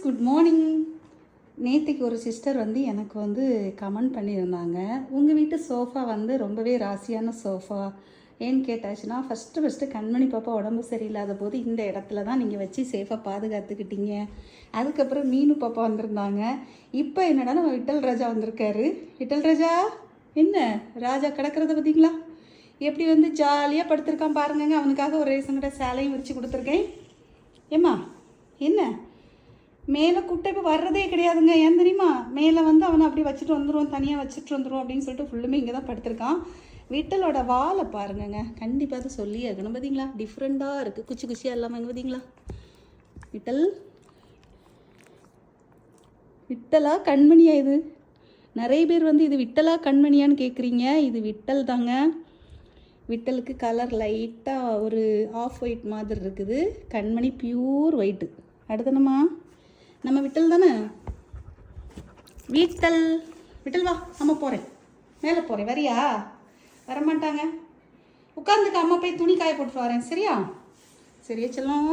Good morning. நேற்றுக்கு ஒரு sister எனக்கு கமெண்ட் பண்ணியிருந்தாங்க, உங்கள் வீட்டு சோஃபா ரொம்பவே ராசியான சோஃபா ஏன்னு கேட்டாச்சுன்னா, ஃபஸ்ட்டு கண்மணி பாப்பா உடம்பு சரியில்லாத போது இந்த இடத்துல தான் நீங்கள் வச்சு சேஃபாக பாதுகாத்துக்கிட்டீங்க. அதுக்கப்புறம் மீனு பாப்பா வந்திருந்தாங்க. இப்போ என்னடா நம்ம விட்டல் ராஜா வந்திருக்காரு. விட்டல் ராஜா என்ன ராஜா கிடக்கிறத பார்த்தீங்களா, எப்படி ஜாலியாக படுத்திருக்கான் பாருங்கங்க. அவனுக்காக ஒரு ரேசன் கடை சேலையும் விரித்து கொடுத்துருக்கேன். ஏம்மா என்ன மேலே குட்டை இப்போ வர்றதே கிடையாதுங்க. ஏன் தெரியுமா, மேலே அவனை அப்படி வச்சுட்டு வந்துடுவோம், தனியாக வச்சுட்டு வந்துடுவோம் அப்படின்னு சொல்லிட்டு ஃபுல்லுமே இங்கே தான் படுத்திருக்கான். விட்டலோட வாழை பாருங்கங்க, கண்டிப்பாக அது சொல்லி இருக்கணும். பார்த்தீங்களா, டிஃப்ரெண்ட்டாக இருக்குது, குச்சி குச்சியாக இல்லாமல். இங்கே பார்த்தீங்களா, விட்டல் விட்டலா கண்மணியா? இது நிறைய பேர் இது விட்டலா கண்மணியான்னு கேட்குறீங்க. இது விட்டல் தாங்க. விட்டலுக்கு கலர் லைட்டாக ஒரு ஆஃப் ஒயிட் மாதிரி இருக்குது, கண்மணி பியூர் ஒயிட்டு. அடுத்தனம்மா நம்ம விட்டல் தானே. விட்டல் விட்டல் வா, அம்மா போகிறேன், மேலே போகிறேன், வரியா? வரமாட்டாங்க, உட்காந்துக்க, அம்மா போய் துணி காய போட்டு வரேன். சரியா? சரியா செல்லம்.